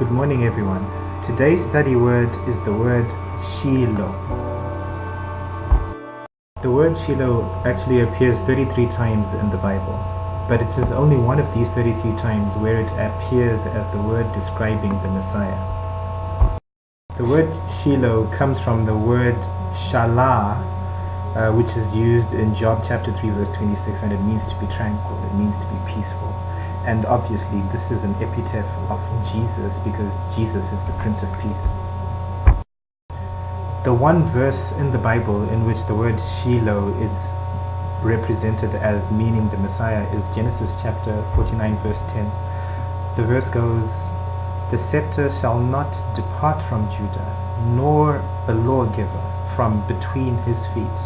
Good morning, everyone. Today's study word is the word Shiloh. The word Shiloh actually appears 33 times in the Bible, but it is only one of these 33 times where it appears as the word describing the Messiah. The word Shiloh comes from the word Shalah, which is used in Job chapter 3 verse 26, and it means to be tranquil, it means to be peaceful. And obviously this is an epitaph of Jesus because Jesus is the Prince of Peace. The one verse in the Bible in which the word Shiloh is represented as meaning the Messiah is Genesis chapter 49 verse 10. The verse goes, "The scepter shall not depart from Judah, nor a lawgiver from between his feet,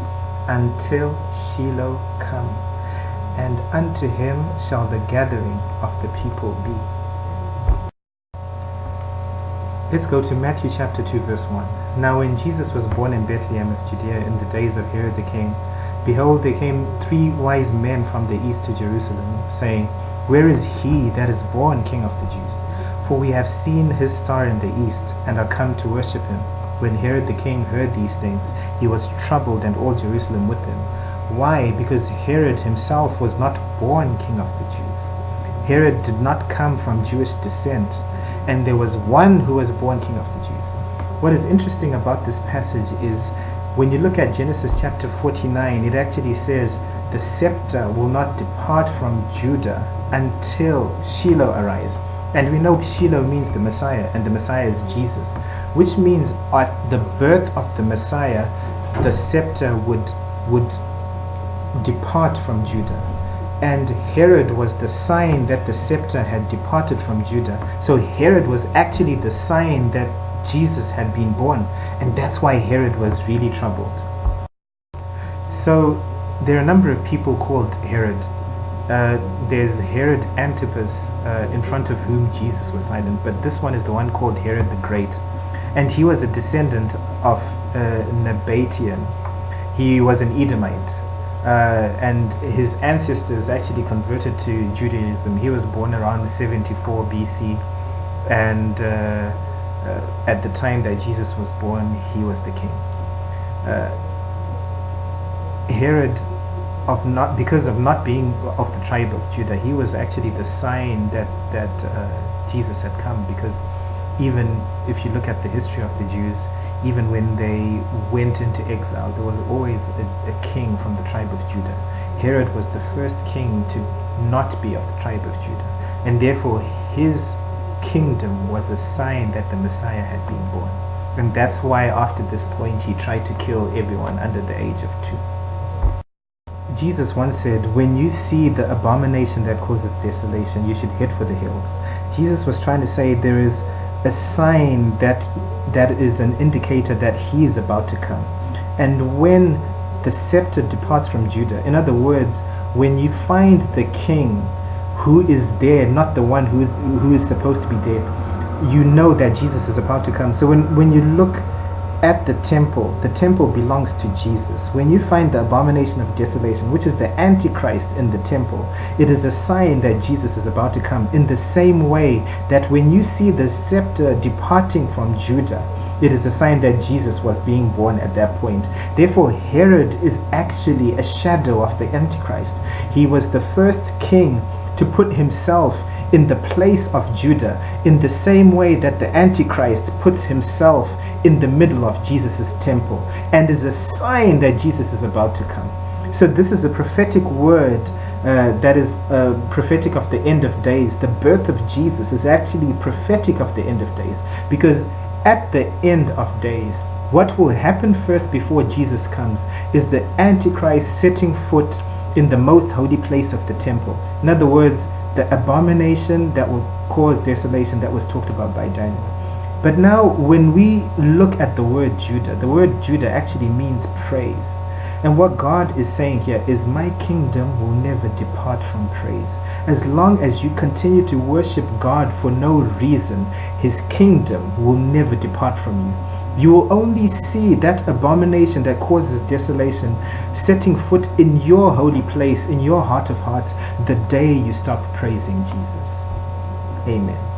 until Shiloh come. And unto him shall the gathering of the people be." Let's go to Matthew chapter 2 verse 1. "Now when Jesus was born in Bethlehem of Judea in the days of Herod the king, behold, there came 3 wise men from the east to Jerusalem, saying, Where is he that is born King of the Jews? For we have seen his star in the east, and are come to worship him. When Herod the king heard these things, he was troubled, and all Jerusalem with him. Why? Because Herod himself was not born King of the Jews. Herod did not come from Jewish descent, and there was one who was born King of the Jews." What is interesting about this passage is when you look at Genesis chapter 49, it actually says, "The scepter will not depart from Judah until Shiloh arise." And we know Shiloh means the Messiah, and the Messiah is Jesus, which means at the birth of the Messiah, the scepter would depart from Judah. And Herod was the sign that the scepter had departed from Judah. So Herod was actually the sign that Jesus had been born, and that's why Herod was really troubled. So there are a number of people called Herod. There's Herod Antipas, in front of whom Jesus was silent, but this one is the one called Herod the Great, and he was a descendant of Nabatean. He was an Edomite, and his ancestors actually converted to Judaism. He was born around 74 BC, and at the time that Jesus was born, he was the king. Herod, because of not being of the tribe of Judah, he was actually the sign that Jesus had come, because even if you look at the history of the Jews, even when they went into exile, there was always a king from the tribe of Judah. Herod was the first king to not be of the tribe of Judah, and therefore his kingdom was a sign that the Messiah had been born. And that's why after this point he tried to kill everyone under the age of 2. Jesus once said, "When you see the abomination that causes desolation, you should head for the hills." Jesus was trying to say there is a sign that is an indicator that he is about to come. And when the scepter departs from Judah, in other words, when you find the king who is there, not the one who is supposed to be there, you know that Jesus is about to come. So when you look at the temple belongs to Jesus. When you find the abomination of desolation, which is the Antichrist in the temple, it is a sign that Jesus is about to come. In the same way that when you see the scepter departing from Judah, it is a sign that Jesus was being born at that point. Therefore, Herod is actually a shadow of the Antichrist. He was the first king to put himself in the place of Judah, in the same way that the Antichrist puts himself in the middle of Jesus' temple, and is a sign that Jesus is about to come. So this is a prophetic word that is prophetic of the end of days. The birth of Jesus is actually prophetic of the end of days, because at the end of days, what will happen first before Jesus comes is the Antichrist setting foot in the most holy place of the temple. In other words, the abomination that will cause desolation that was talked about by Daniel. But now when we look at the word Judah actually means praise. And what God is saying here is, my kingdom will never depart from praise. As long as you continue to worship God for no reason, his kingdom will never depart from you. You will only see that abomination that causes desolation setting foot in your holy place, in your heart of hearts, the day you stop praising Jesus. Amen.